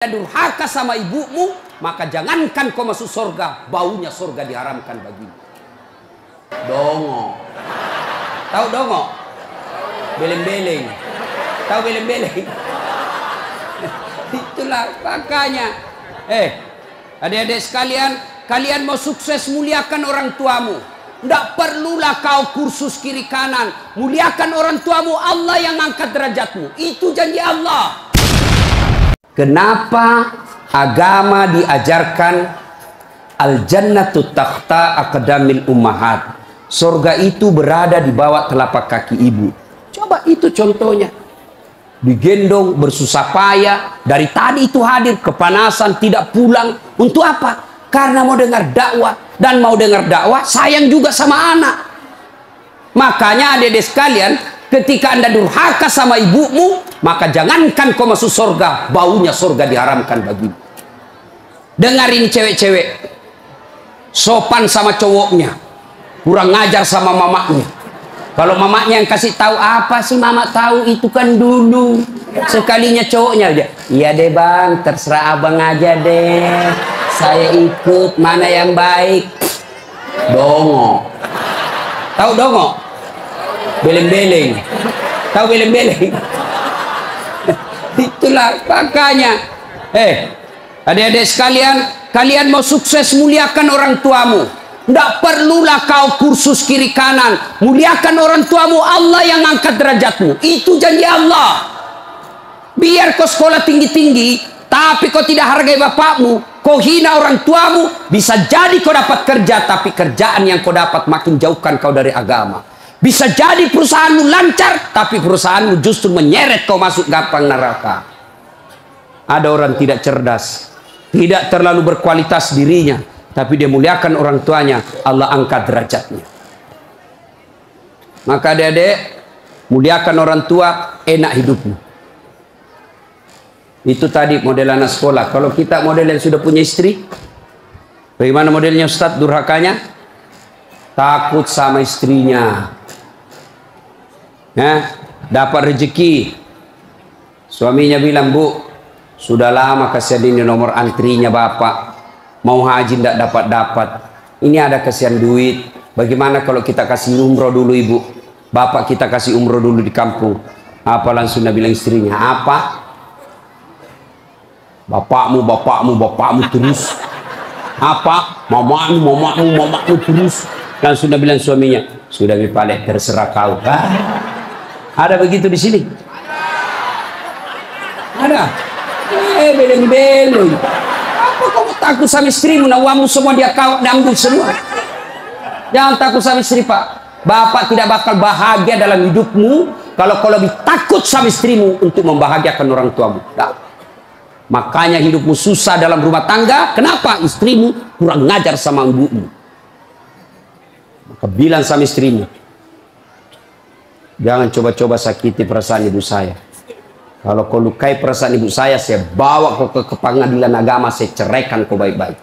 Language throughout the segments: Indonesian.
durhaka sama ibumu, maka jangankan kau masuk surga, baunya surga diharamkan bagimu. Dongo. Tahu dongo? Beleng-beleng. Tahu beleng-beleng? Itulah makanya. Adik-adik sekalian, kalian mau sukses, muliakan orang tuamu. Tidak perlulah kau kursus kiri kanan. Muliakan orang tuamu, Allah yang angkat derajatmu. Itu janji Allah. Kenapa agama diajarkan al-jannatu takhta aqdamil ummahat? Surga itu berada di bawah telapak kaki ibu. Coba itu contohnya. Digendong bersusah payah, dari tadi itu hadir kepanasan, tidak pulang. Untuk apa? Karena mau dengar dakwah. Dan mau dengar dakwah sayang juga sama anak. Makanya adik-adik sekalian, ketika Anda durhaka sama ibumu, maka jangankan kau masuk surga, baunya surga diharamkan bagimu. Dengar ini cewek-cewek, sopan sama cowoknya, kurang ngajar sama mamanya. Kalau mamanya yang kasih tahu, apa sih mama tahu, itu kan dulu. Sekalinya cowoknya aja, iya deh bang, terserah abang aja deh, saya ikut, mana yang baik. Dongo. Tahu dongo? Beleng-beleng. Tahu beleng-beleng? Itulah makanya. Adik-adik sekalian, kalian mau sukses, muliakan orang tuamu. Tidak perlulah kau kursus kiri kanan. Muliakan orang tuamu, Allah yang angkat derajatmu. Itu janji Allah. Biar kau sekolah tinggi-tinggi, tapi kau tidak hargai bapakmu, kau hina orang tuamu, bisa jadi kau dapat kerja, tapi kerjaan yang kau dapat makin jauhkan kau dari agama. Bisa jadi perusahaanmu lancar, tapi perusahaanmu justru menyeret kau masuk gampang neraka. Ada orang tidak cerdas, tidak terlalu berkualitas dirinya, tapi dia muliakan orang tuanya, Allah angkat derajatnya. Maka adik-adik, muliakan orang tua, enak hidupmu. Itu tadi model anak sekolah. Kalau kita model yang sudah punya istri, bagaimana modelnya Ustadz durhakanya? Takut sama istrinya. Dapat rezeki, suaminya bilang, bu, sudah lama kasihan ini nomor antrinya bapak, mau haji tidak dapat-dapat, ini ada kasihan duit, bagaimana kalau kita kasih umroh dulu ibu, bapak kita kasih umroh dulu di kampung. Apa langsung dia bilang istrinya, apa? Bapakmu terus. Apa? Mamamu terus. Langsung dia bilang suaminya, sudah dipalek, terserah kau. Ada begitu di sini? Ada. Beleng-beleng. Apa kamu takut sama istrimu? Nawamu semua dia kau ambil semua. Jangan takut sama istri, Pak. Bapak tidak bakal bahagia dalam hidupmu kalau kau lebih takut sama istrimu untuk membahagiakan orang tuamu. Nah, makanya hidupmu susah dalam rumah tangga. Kenapa? Istrimu kurang ngajar sama ibumu. Maka bilang sama istrimu, jangan coba-coba sakiti perasaan ibu saya. Kalau kau lukai perasaan ibu saya bawa kau ke pengadilan agama, saya ceraikan kau baik-baik.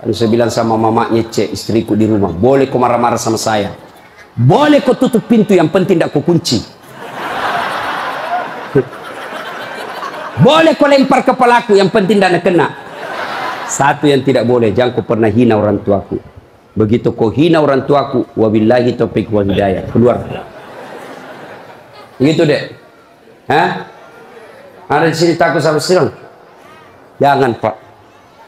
Lalu saya bilang sama mamanya, istriku di rumah, boleh kau marah-marah sama saya, boleh kau tutup pintu, yang penting tidak kau kunci. Boleh kau lempar kepalaku, yang penting tidak kena. Satu yang tidak boleh, jangan kau pernah hina orang tuaku. Begitu kau hina orang tuaku, wabillahi taufiq wal hidayah, keluar. Begitu deh. Ada di sini takut sama istri? Jangan, Pak.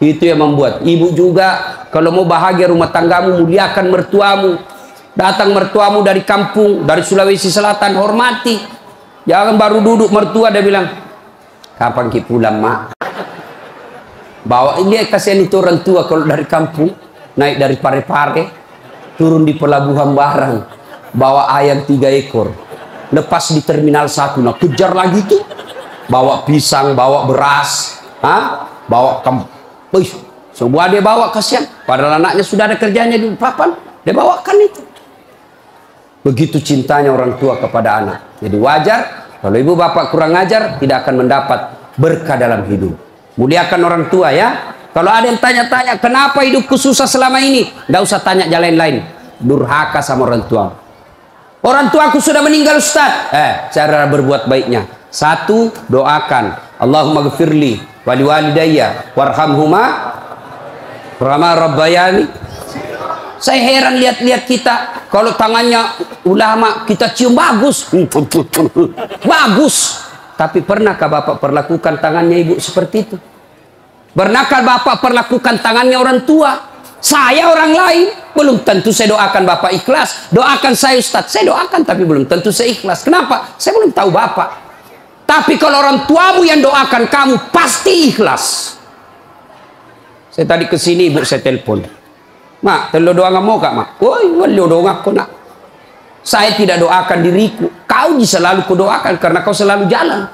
Itu yang membuat ibu juga kalau mau bahagia rumah tanggamu, muliakan mertuamu. Datang mertuamu dari kampung, dari Sulawesi Selatan, hormati. Jangan baru duduk mertua dia bilang, kapan kita pulang, mak? Bawa ini, kasihan itu orang tua kalau dari kampung, naik dari Parepare, turun di pelabuhan barang, bawa ayam 3 ekor, lepas di terminal 1, nah kejar lagi tuh, bawa pisang, bawa beras, bawa semua dia bawa, kasihan. Padahal anaknya sudah ada kerjanya di papan, dia bawakan itu. Begitu cintanya orang tua kepada anak. Jadi wajar kalau ibu bapak kurang ajar, tidak akan mendapat berkah dalam hidup. Muliakan orang tua ya. Kalau ada yang tanya-tanya, kenapa hidupku susah selama ini? Nggak usah tanya jalan lain. Durhaka sama orang tua. Orang tuaku sudah meninggal, Ustaz. Cara berbuat baiknya. Satu, doakan. Allahumma ghfirli wali walidayya warhamhuma kama rabbayani. Saya heran lihat-lihat kita, kalau tangannya ulama kita cium bagus, bagus. Tapi pernahkah Bapak perlakukan tangannya ibu seperti itu? Pernahkah Bapak perlakukan tangannya orang tua? Saya orang lain, belum tentu saya doakan Bapak ikhlas. Doakan saya Ustadz, saya doakan tapi belum tentu saya ikhlas. Kenapa? Saya belum tahu Bapak. Tapi kalau orang tuamu yang doakan kamu, pasti ikhlas. Saya tadi kesini ibu saya telepon. Mak, telo doa nggak mau kak mak? Woi, wali doa aku nak. Saya tidak doakan diriku. Kau selalu kudoakan karena kau selalu jalan.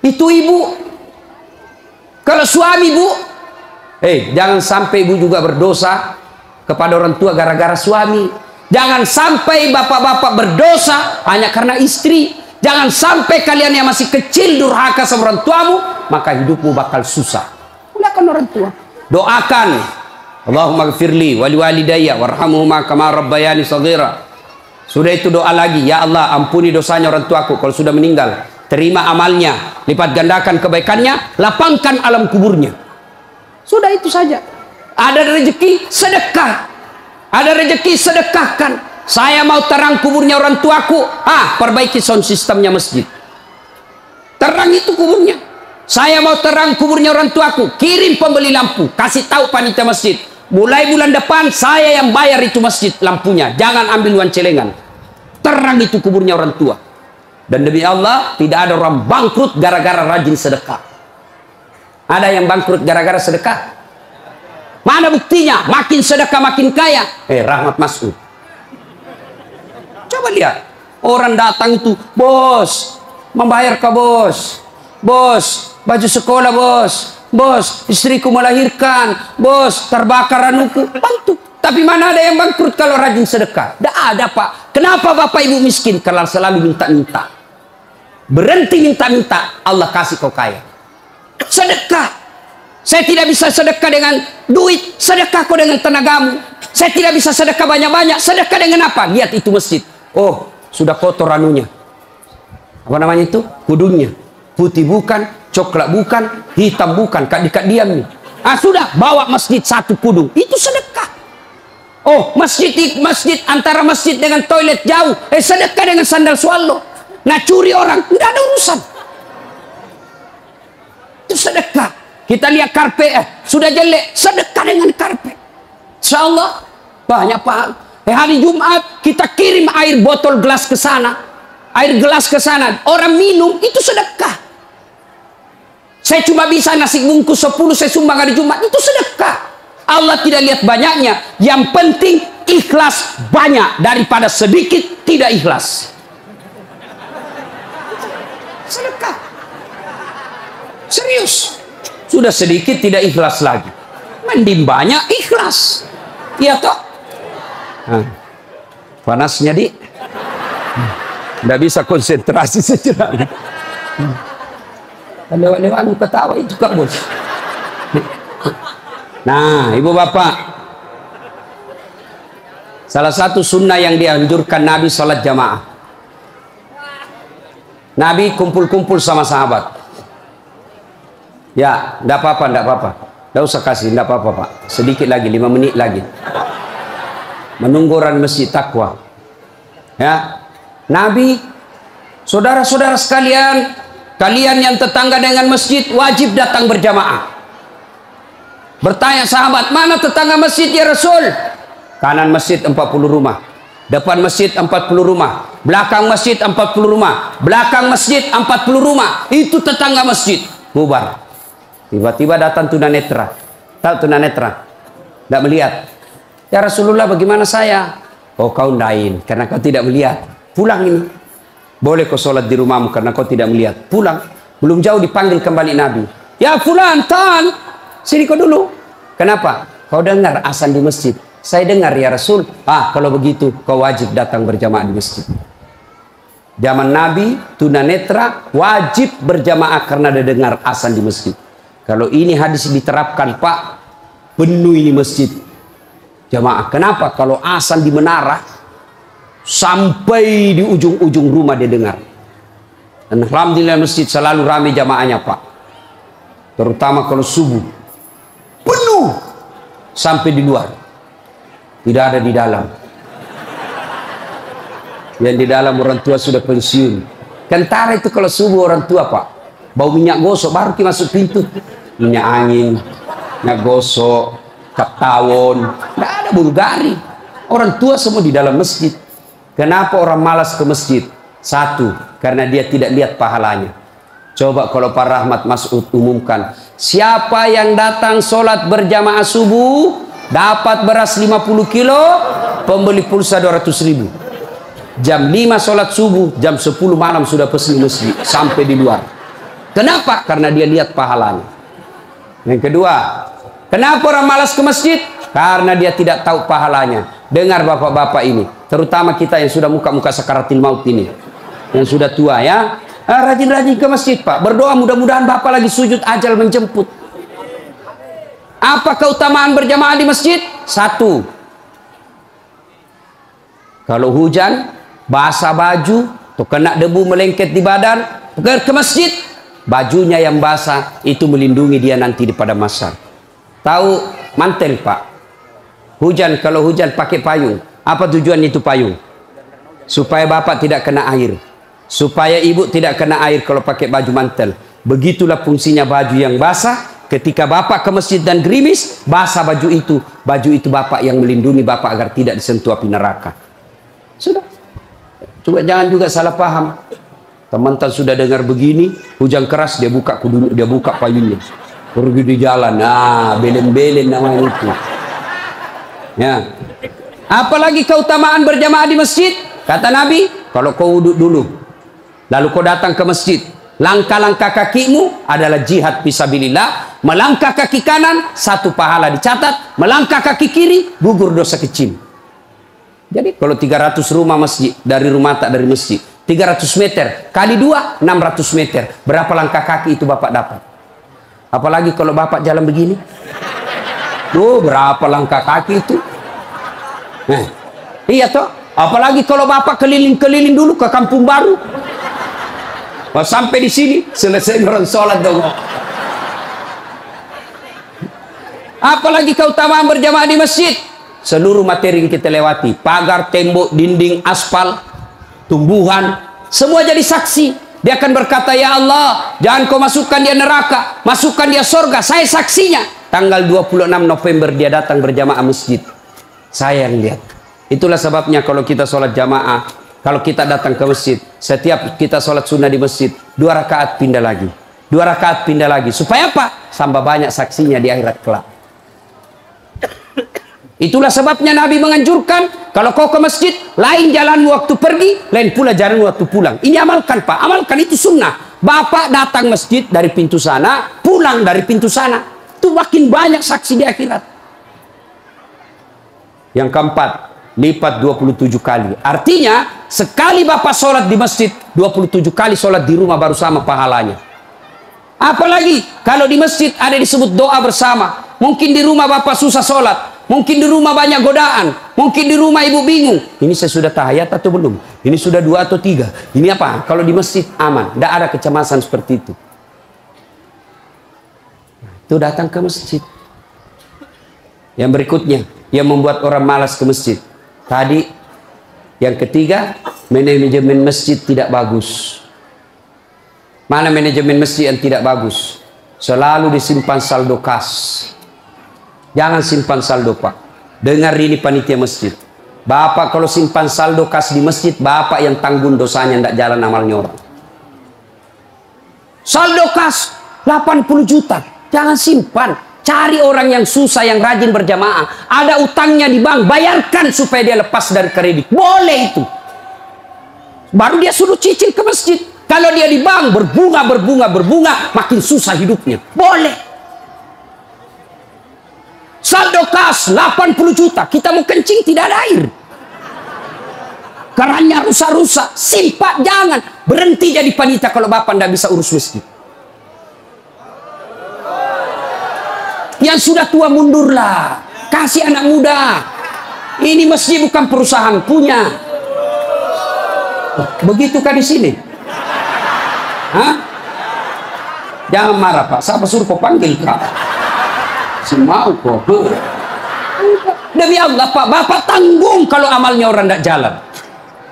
Itu ibu. Kalau suami bu, jangan sampai ibu juga berdosa kepada orang tua gara-gara suami. Jangan sampai bapak-bapak berdosa hanya karena istri. Jangan sampai kalian yang masih kecil durhaka sama orang tuamu, maka hidupmu bakal susah. Muliakan orang tua. Doakan, Allahumma ghfirli wali walidayya warhamhuma kama rabbayani shaghira. Sudah itu doa lagi, ya Allah ampuni dosanya orang tuaku kalau sudah meninggal. Terima amalnya, lipat gandakan kebaikannya, lapangkan alam kuburnya. Sudah itu saja. Ada rezeki, sedekah. Ada rezeki, sedekahkan. Saya mau terang kuburnya orang tuaku, perbaiki sound sistemnya masjid. Terang itu kuburnya. Saya mau terang kuburnya orang tuaku, kirim pembeli lampu, kasih tahu panitia masjid. Mulai bulan depan saya yang bayar itu masjid lampunya. Jangan ambil uang celengan. Terang itu kuburnya orang tua. Dan demi Allah, tidak ada orang bangkrut gara-gara rajin sedekah. Ada yang bangkrut gara-gara sedekah? Mana buktinya? Makin sedekah makin kaya. Rahmat Mas'ud. Coba lihat. Orang datang itu, bos, membayar ke bos. Bos, baju sekolah bos. Bos, istriku melahirkan. Bos, terbakar anuku. Bantu. Tapi mana ada yang bangkrut kalau rajin sedekah? Tidak ada pak. Kenapa bapak ibu miskin? Kalau selalu minta-minta. Berhenti minta-minta, Allah kasih kau kaya. Sedekah. Saya tidak bisa sedekah dengan duit. Sedekah kau dengan tenagamu. Saya tidak bisa sedekah banyak-banyak. Sedekah dengan apa? Lihat itu masjid. Oh, sudah kotor anunya. Apa namanya itu? Kudungnya. Putih bukan, coklat bukan, hitam bukan. Kak diam nih. Sudah, bawa masjid satu kudung. Itu sedekah. Oh, masjid antara masjid dengan toilet jauh. Sedekah dengan sandal swallow. Nah, curi orang, tidak ada urusan. Itu sedekah. Kita lihat karpet, sudah jelek, sedekah dengan karpet. Insyaallah banyak pahala. Hari Jumat kita kirim air botol gelas ke sana. Air gelas ke sana, orang minum, itu sedekah. Saya cuma bisa nasi bungkus 10 saya sumbang hari Jumat, itu sedekah. Allah tidak lihat banyaknya, yang penting ikhlas banyak daripada sedikit tidak ikhlas. Sedekah. Serius. Sudah sedikit tidak ikhlas lagi. Mending banyak ikhlas. Iya toh? Panasnya di. Tidak bisa konsentrasi sejenak. Lewat-lewat ketawa itu kak bos. Nah, ibu bapak, salah satu sunnah yang dianjurkan Nabi sholat jamaah. Nabi kumpul-kumpul sama sahabat. Ya, tidak apa-apa, tidak apa-apa. Tidak usah kasih, tidak apa-apa pak. Sedikit lagi, 5 menit lagi. Menunggu orang masjid takwa. Ya, Nabi, saudara-saudara sekalian, kalian yang tetangga dengan masjid wajib datang berjamaah. Bertanya sahabat, mana tetangga masjid ya Rasul? Kanan masjid 40 rumah, depan masjid 40 rumah, belakang masjid 40 rumah, belakang masjid 40 rumah. Itu tetangga masjid. Bubar. Tiba-tiba datang tunanetra. Tahu tunanetra? Tidak melihat. Ya Rasulullah, bagaimana saya? Oh, kau lain karena kau tidak melihat. Pulang ini. Boleh kau sholat di rumahmu karena kau tidak melihat. Pulang. Belum jauh dipanggil kembali Nabi. Ya fulan, tan. Sini kau dulu. Kenapa? Kau dengar azan di masjid. Saya dengar ya Rasul. Kalau begitu kau wajib datang berjamaah di masjid. Zaman Nabi, tunanetra wajib berjamaah karena dia dengar azan di masjid. Kalau ini hadis diterapkan pak, penuh ini masjid jamaah. Kenapa? Kalau azan di menara sampai di ujung-ujung rumah dia dengar. Dan alhamdulillah masjid selalu ramai jamaahnya Pak. Terutama kalau subuh. Penuh. Sampai di luar. Tidak ada di dalam. Yang di dalam orang tua sudah pensiun. Kentara itu kalau subuh orang tua Pak. Bau minyak gosok baru kita masuk pintu. Minyak angin. Minyak gosok. Cap tawon. Tidak ada Bulgari. Orang tua semua di dalam masjid. Kenapa orang malas ke masjid? Satu, karena dia tidak lihat pahalanya. Coba kalau Pak Rahmat Mas'ud umumkan, siapa yang datang sholat berjamaah subuh dapat beras 50 kilo, pembeli pulsa 200.000. Jam 5 sholat subuh, jam 10 malam sudah pesan masjid sampai di luar. Kenapa? Karena dia lihat pahalanya. Yang kedua, kenapa orang malas ke masjid? Karena dia tidak tahu pahalanya. Dengar bapak-bapak ini, terutama kita yang sudah muka-muka sakaratil maut ini, yang sudah tua ya, rajin-rajin ke masjid Pak, berdoa mudah-mudahan bapak lagi sujud ajal menjemput. Apa keutamaan berjamaah di masjid? Satu, kalau hujan basah baju atau kena debu melengket di badan, ke masjid, bajunya yang basah itu melindungi dia nanti di pada masa. Tahu mantel Pak, hujan, kalau hujan pakai payung. Apa tujuan itu payung? Supaya bapak tidak kena air, supaya ibu tidak kena air kalau pakai baju mantel. Begitulah fungsinya baju yang basah. Ketika bapak ke masjid dan gerimis, basah baju itu bapak yang melindungi bapak agar tidak disentuh api neraka. Sudah. Coba jangan juga salah paham. Teman-teman sudah dengar begini, hujan keras dia buka payungnya, pergi di jalan. Nah, belen-belen namanya itu. Ya. Apalagi keutamaan berjamaah di masjid? Kata Nabi, kalau kau wudhu dulu, lalu kau datang ke masjid, langkah-langkah kakimu adalah jihad fisabilillah. Melangkah kaki kanan, 1 pahala dicatat. Melangkah kaki kiri, gugur dosa kecil. Jadi kalau 300 rumah masjid, dari rumah tak dari masjid, 300 meter, kali 2, 600 meter. Berapa langkah kaki itu bapak dapat? Apalagi kalau bapak jalan begini. Berapa langkah kaki itu? Nah, iya toh. Apalagi kalau bapak keliling-keliling dulu ke kampung baru. Sampai di sini selesai orang sholat dong. Apalagi keutamaan berjamaah di masjid. Seluruh materi yang kita lewati, pagar, tembok, dinding, aspal, tumbuhan, semua jadi saksi. Dia akan berkata, ya Allah, jangan kau masukkan dia neraka, masukkan dia surga. Saya saksinya. Tanggal 26 November dia datang berjamaah masjid. Saya yang lihat. Itulah sebabnya kalau kita sholat jamaah, kalau kita datang ke masjid, setiap kita sholat sunnah di masjid, 2 rakaat pindah lagi, 2 rakaat pindah lagi. Supaya apa? Tambah banyak saksinya di akhirat kelak. Itulah sebabnya Nabi menganjurkan, kalau kau ke masjid, lain jalan waktu pergi, lain pula jalan waktu pulang. Ini amalkan Pak, amalkan, itu sunnah. Bapak datang masjid dari pintu sana, pulang dari pintu sana. Itu makin banyak saksi di akhirat. Yang keempat, lipat 27 kali. Artinya, sekali bapak sholat di masjid, 27 kali sholat di rumah baru sama pahalanya. Apalagi, kalau di masjid ada disebut doa bersama. Mungkin di rumah bapak susah sholat. Mungkin di rumah banyak godaan. Mungkin di rumah ibu bingung. Ini saya sudah tahiyat atau belum? Ini sudah 2 atau 3? Ini apa? Kalau di masjid aman. Tidak ada kecemasan seperti itu. Itu datang ke masjid. Yang berikutnya, yang membuat orang malas ke masjid. Tadi, yang ketiga, manajemen masjid tidak bagus. Mana manajemen masjid yang tidak bagus? Selalu disimpan saldo kas. Jangan simpan saldo Pak. Dengar ini panitia masjid. Bapak kalau simpan saldo kas di masjid, bapak yang tanggung dosanya, tidak jalan amalnya orang. Saldo kas 80 juta. Jangan simpan. Cari orang yang susah, yang rajin berjamaah. Ada utangnya di bank, bayarkan supaya dia lepas dari kredit. Boleh itu. Baru dia suruh cicil ke masjid. Kalau dia di bank berbunga, makin susah hidupnya. Boleh. Saldo kas 80 juta. Kita mau kencing tidak ada air. Kerannya rusak-rusak. Simpan, jangan. Berhenti jadi panitia kalau bapak tidak bisa urus masjid. Yang sudah tua mundurlah. Kasih anak muda. Ini masjid bukan perusahaan punya. Begitukah di sini? Hah? Jangan marah Pak, siapa suruh kau panggil Kak? Semau kok. Demi Allah Pak, Bapak tanggung kalau amalnya orang tidak jalan.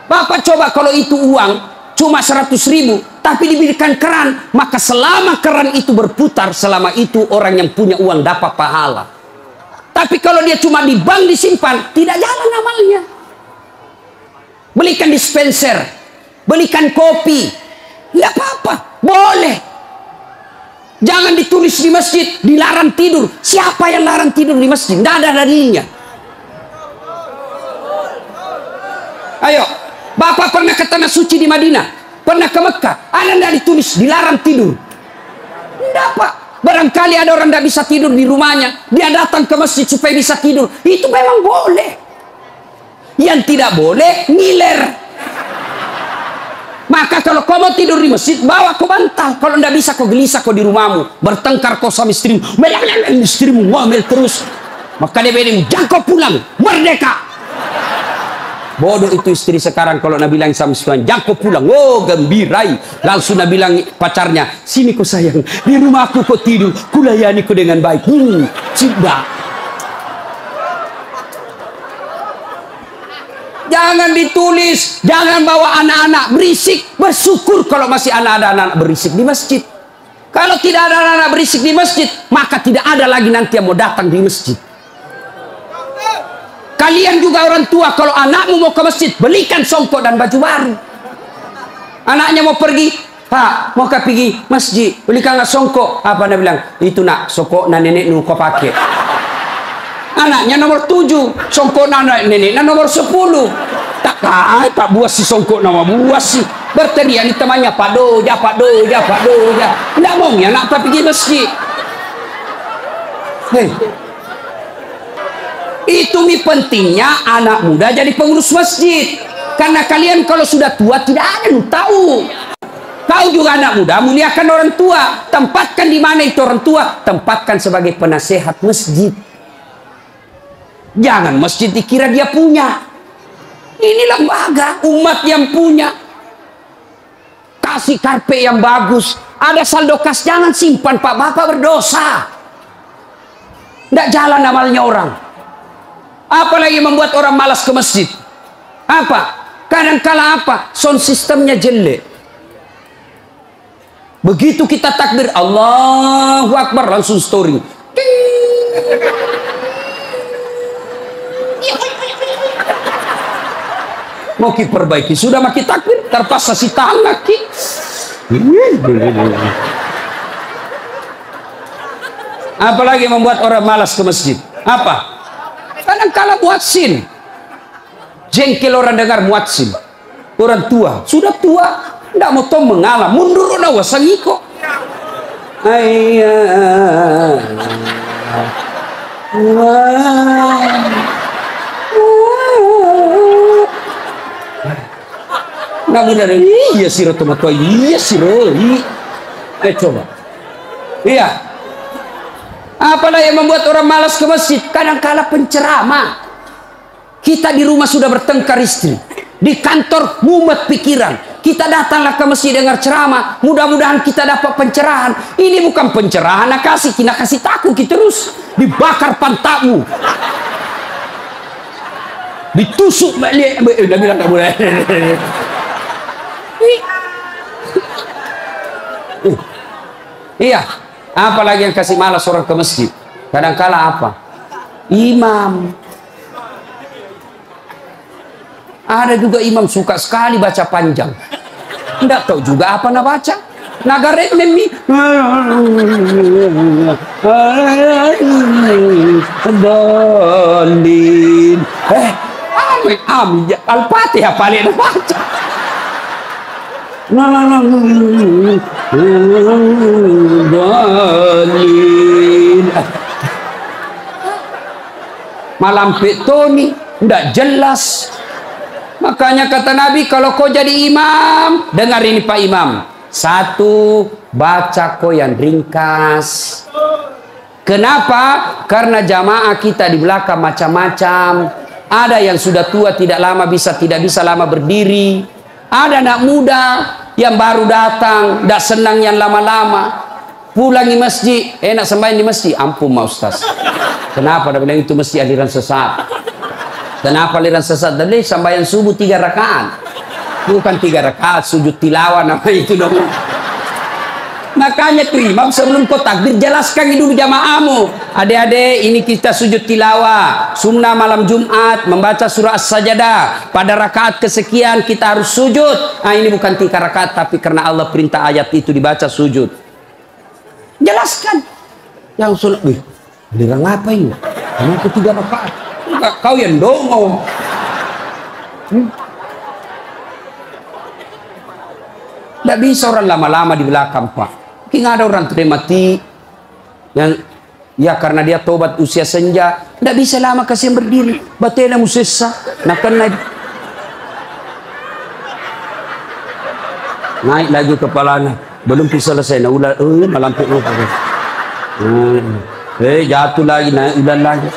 Bapak coba kalau itu uang cuma 100.000 tapi diberikan keran, maka selama keran itu berputar, selama itu orang yang punya uang dapat pahala. Tapi kalau dia cuma di bank disimpan, tidak jalan amalnya. Belikan dispenser, belikan kopi, tidak apa-apa, boleh. Jangan ditulis di masjid dilarang tidur. Siapa yang larang tidur di masjid? Tidak ada dalilnya. Ayo, Bapak pernah ke tanah suci di Madinah, pernah ke Mekah, ada tidak ditulis dilarang tidur? Tidak Pak. Barangkali ada orang tidak bisa tidur di rumahnya, dia datang ke masjid supaya bisa tidur, itu memang boleh. Yang tidak boleh ngiler. Maka kalau kau mau tidur di masjid, bawa kau bantal. Kalau tidak bisa kau gelisah kau di rumahmu, bertengkar kau sama istrimu, istrimu ngomel terus, maka dia bilang jangan kau pulang, merdeka. Bodoh itu istri sekarang kalau Nabi bilang sama suami, jangan kau pulang. Oh gembirai. Langsung Nabi bilang pacarnya, sini kau sayang, di rumahku kau tidur, kulayani kau dengan baik. Sudah. Jangan ditulis, jangan bawa anak-anak berisik. Bersyukur kalau masih ada anak-anak berisik di masjid. Kalau tidak ada anak-anak berisik di masjid, maka tidak ada lagi nanti yang mau datang di masjid. Kalian juga orang tua, kalau anakmu mau ke masjid, belikan songkok dan baju baru. Anaknya mau pergi, Pak, mau pergi masjid, belikanlah songkok. Apa dia bilang? Itu nak, songkok na nenek nu kau pakai. Anaknya nomor 7, songkok na nenek na nomor 10. Tak buas si songkok nama buas si. Berteriak di temannya, Pak Doja, Pak Doja, Pak Doja. Tidak mau ya nak pergi masjid. Hei. Itu pentingnya anak muda jadi pengurus masjid. Karena kalian kalau sudah tua tidak ada yang tahu. Kau juga anak muda, muliakan orang tua. Tempatkan di mana itu orang tua? Tempatkan sebagai penasehat masjid. Jangan masjid dikira dia punya. Ini lembaga umat yang punya. Kasih karpet yang bagus. Ada saldo kas, jangan simpan Pak, Bapak berdosa. Tidak jalan amalnya orang. Apalagi membuat orang malas ke masjid. Apa? Kadang-kala apa? Sound sistemnya jelek. Begitu kita takbir Allahu Akbar, langsung story. Mau perbaiki, sudah makin takbir, terpaksa si tangan ki. Apalagi membuat orang malas ke masjid. Apa? Kadang-kala muadzin, jengkel orang dengar muadzin. Orang tua, sudah tua, tidak mau tahu mengalah, mundur udah wasangiko. Ayah, namun ada iya siro tomato, iya siro, coba, iya. Apalah yang membuat orang malas ke masjid? Kadang-kala penceramah. Kita di rumah sudah bertengkar istri, di kantor mumet pikiran. Kita datanglah ke masjid dengar ceramah, mudah-mudahan kita dapat pencerahan. Ini bukan pencerahan, kita kasih takut kita terus dibakar pantatmu, ditusuk. Udah bilang tak boleh. Iya. Apalagi yang kasih malas orang ke masjid. Kadang-kala apa? Imam. Ada juga imam suka sekali baca panjang. Tidak tahu juga apa nak baca. Nagaret memi. Dolin. Amin. Al-Fatihah paling nak baca. Malam petoni tidak jelas. Makanya kata Nabi, kalau kau jadi imam, dengar ini Pak Imam. 1, baca kau yang ringkas. Kenapa? Karena jamaah kita di belakang macam-macam. Ada yang sudah tua tidak bisa lama berdiri. Ada anak muda Yang baru datang, tidak senang yang lama-lama. Pulang di masjid, enak sembahyang di masjid. Ampun ma Ustaz. Kenapa? Dia bilang itu masjid aliran sesat. Kenapa aliran sesat? Dari sembahyang subuh 3 rakaat. Bukan 3 rakaat, sujud tilawah nama itu dong. Makanya tuh imam sebelum kau takbir jelaskan dulu jamaahmu. Adik-adik, ini kita sujud tilawah sunnah malam Jumat, membaca surah As-Sajdah. Pada rakaat kesekian kita harus sujud. Nah, ini bukan 3 rakaat, tapi karena Allah perintah ayat itu dibaca sujud. Jelaskan. Yang sunnah, wih, bilang apa ini? Kenapa 3 rakaat? Kau yang dongo. Tidak bisa orang lama-lama di belakang Pak. Mungkin ada orang mati yang ya karena dia tobat usia senja, tidak bisa lama kasih berdiri. Batena musessa, nak kena naik lagi kepalanya, belum selesai. Nah ulah, malampuk lupa. Jatuh lagi, naik ulang lagi.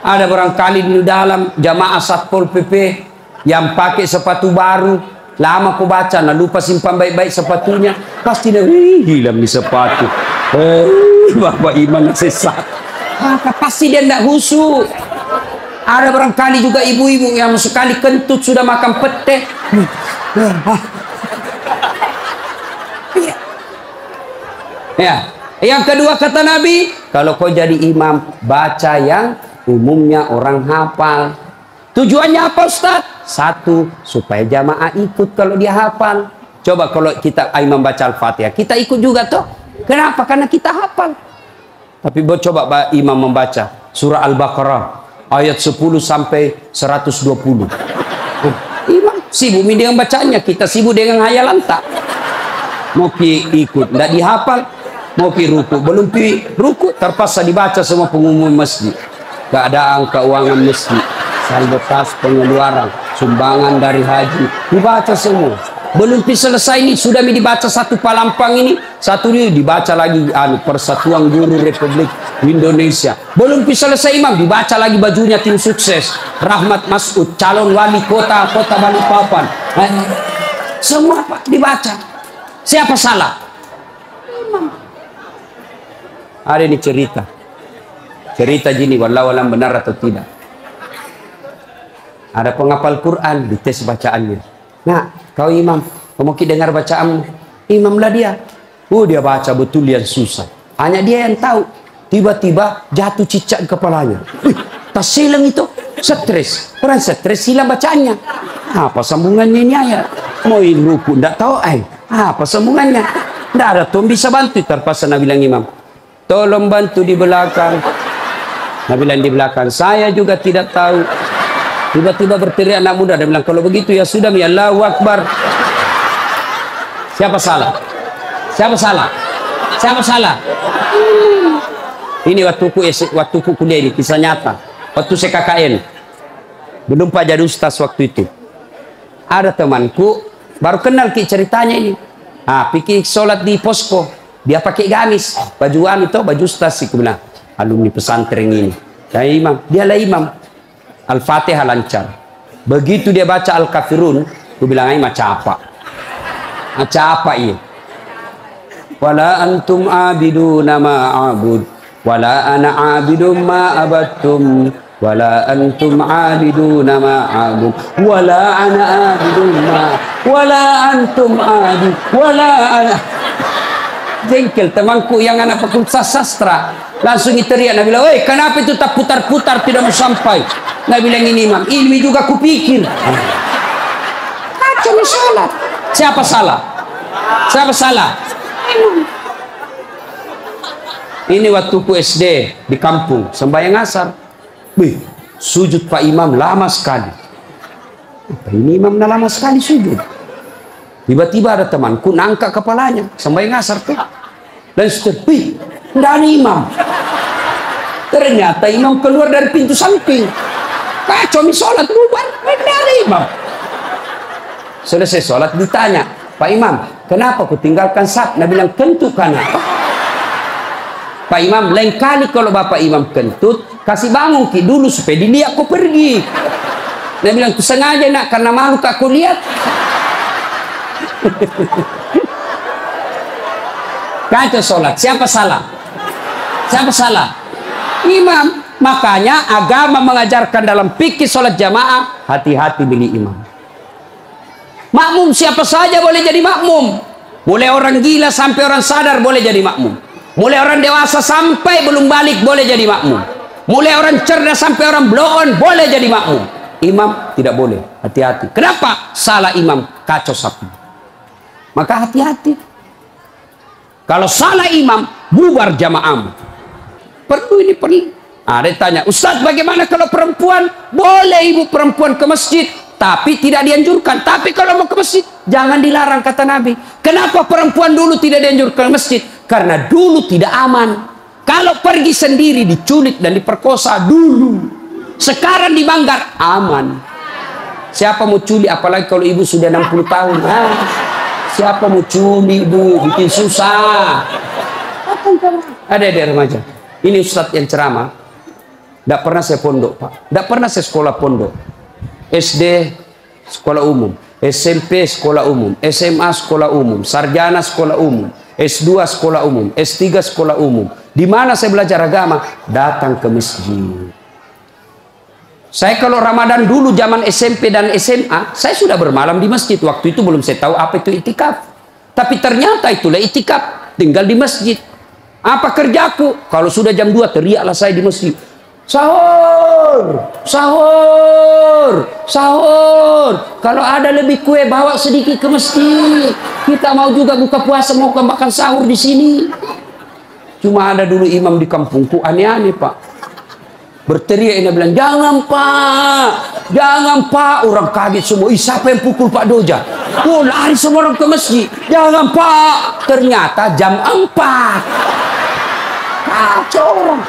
Ada barangkali di dalam jamaah Satpol PP yang pakai sepatu baru. Lama aku baca, nah lupa simpan baik-baik sepatunya. Pasti dia, hilang nih sepatu. Bapak Imam sesat. Pasti dia tidak khusyuk. Ada barangkali juga ibu-ibu yang sekali kentut sudah makan pete. Ya. Yang kedua kata Nabi, kalau kau jadi imam, baca yang umumnya orang hafal. Tujuannya apa Ustaz? 1, supaya jamaah ikut kalau dia hafal. Coba kalau kita imam baca Al-Fatihah, kita ikut juga toh. Kenapa? Karena kita hafal. Tapi coba imam membaca surah Al-Baqarah ayat 10 sampai 120. Imam sibuk dengan bacanya, kita sibuk dengan hayalan tak. Mau ikut, tidak dihafal. Mau ruku, belum ruku, terpaksa dibaca semua pengumuman masjid. Keadaan keuangan masjid, saldo kas pengeluaran, sumbangan dari haji, dibaca semua. Belum selesai ini sudah dibaca satu palampang ini, satu ini dibaca lagi Persatuan Guru Republik Indonesia. Belum selesai imam dibaca lagi bajunya tim sukses Rahmat Masud, calon wali kota Balikpapan. Semua Pak dibaca. Siapa salah? Imam. Ada ini cerita gini, wallahu alam benar atau tidak. Ada penghafal Quran, dites bacaannya. Nah, kau imam, kau mau dengar bacaanmu. Imamlah dia. Dia baca betul yang susah. Hanya dia yang tahu. Tiba-tiba jatuh cicak di kepalanya. Tas hilang itu. Stres. Orang stres hilang bacaannya. Apa sambungannya ini ayat? Mau ruku, tidak tahu. Apa sambungannya? Tidak ada tuh bisa bantu. Terpaksa Nabi bilang imam, tolong bantu di belakang. Nabi bilang di belakang, saya juga tidak tahu. Tiba-tiba berteriak anak muda, dia bilang, kalau begitu ya sudah, ya Allahu Akbar. Siapa salah? Siapa salah? Siapa salah? Ini waktu kuliah ini, kisah nyata. Waktu saya KKN, belum Pak jadi ustaz waktu itu. Ada temanku, baru kenal ceritanya ini. Pikir sholat di posko, dia pakai gamis, baju ustaz sih, bilang, alumni pesantren ini. Saya imam, dialah imam. Al-Fatihah lancar. Begitu dia baca Al-Kafirun, aku bilang aja macam apa? Macam apa ini? Wala antum abiduna ma a'bud, wala ana abidum ma abattum, wala antum abiduna ma a'bud, wala ana abidum ma, wala antum abid, wala ana. Jengkel temanku yang anak fakultas sastra langsung teriak. Nabi bilang, woi kenapa itu tak putar-putar tidak mau sampai? Nabi bilang, ini imam ilmi juga kupikir. Kacau salah. Siapa salah? Siapa salah? Ini waktu ku SD di kampung sembahyang asar. Sujud Pak Imam lama sekali. Apa ini imam lama sekali sujud? Tiba-tiba ada temanku nangkak kepalanya sembahyang asar tuh. Dan tidak ada imam. Ternyata imam keluar dari pintu samping. Kacau sholat bubar, tidak ada imam. Selesai sholat ditanya, Pak Imam, kenapa ku tinggalkan saf? Nabi bilang, kentut karena. Pak Imam, lain kali kalau Bapak Imam kentut, kasih bangun ki dulu supaya dilihat aku pergi. Nabi bilang, ku sengaja nak karena malu aku lihat. Kacau sholat. Siapa salah? Siapa salah? Imam. Makanya agama mengajarkan dalam fikih sholat jamaah, hati-hati milih imam. Makmum siapa saja boleh jadi makmum. Mulai orang gila sampai orang sadar boleh jadi makmum. Mulai orang dewasa sampai belum balik boleh jadi makmum. Mulai orang cerdas sampai orang blow on boleh jadi makmum. Imam tidak boleh. Hati-hati. Kenapa? Salah imam kacau sapi. Maka hati-hati. Kalau salah imam bubar jamaah. Perlu ini perlu. Ada tanya, Ustaz bagaimana kalau perempuan? Boleh ibu perempuan ke masjid, tapi tidak dianjurkan. Tapi kalau mau ke masjid, jangan dilarang kata Nabi. Kenapa perempuan dulu tidak dianjurkan ke masjid? Karena dulu tidak aman. Kalau pergi sendiri diculik dan diperkosa dulu. Sekarang di Manggar aman. Siapa mau culik apalagi kalau ibu sudah 60 tahun? Siapa mau culik ibu? Bikin susah. Ada remaja. Ini Ustadz yang ceramah. Tidak pernah saya pondok, Pak. Tidak pernah saya sekolah pondok. SD, sekolah umum. SMP, sekolah umum. SMA, sekolah umum. Sarjana, sekolah umum. S2, sekolah umum. S3, sekolah umum. Di mana saya belajar agama? Datang ke masjid. Saya kalau Ramadan dulu, zaman SMP dan SMA, saya sudah bermalam di masjid. Waktu itu belum saya tahu apa itu itikaf. Tapi ternyata itulah itikaf. Tinggal di masjid. Apa kerjaku? Kalau sudah jam 2, teriaklah saya di masjid. Sahur, sahur, sahur. Kalau ada lebih kue bawa sedikit ke masjid. Kita mau juga buka puasa mau makan sahur di sini. Cuma ada dulu imam di kampungku aneh-aneh Pak. Berteriak ini bilang jangan Pak, jangan Pak. Orang kaget semua. Siapa yang pukul Pak Doja? Oh lari semua orang ke masjid. Jangan Pak. Ternyata jam 4. Kacau.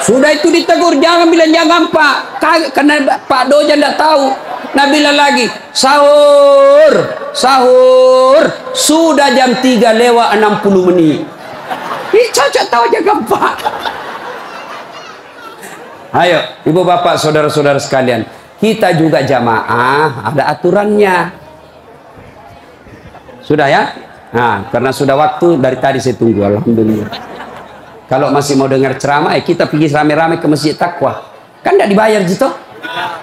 Sudah itu ditegur, jangan bilang jangan Pak. Karena Pak Doja tidak tahu. Nah bilang lagi, sahur, sahur. Sudah jam 3 lewat 60 menit. Ih, cocok tahu jangan Pak. Ayo, ibu bapak, saudara-saudara sekalian. Kita juga jamaah, ada aturannya. Sudah ya? Nah, karena sudah waktu, dari tadi saya tunggu, alhamdulillah. Kalau masih mau dengar ceramah, kita pergi rame-rame ke Masjid Taqwa. Kan tidak dibayar gitu.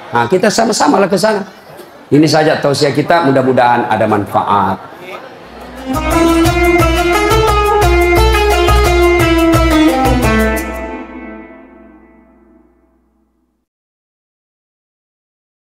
Nah, kita sama-sama lah ke sana. Ini saja tausiah kita, mudah-mudahan ada manfaat.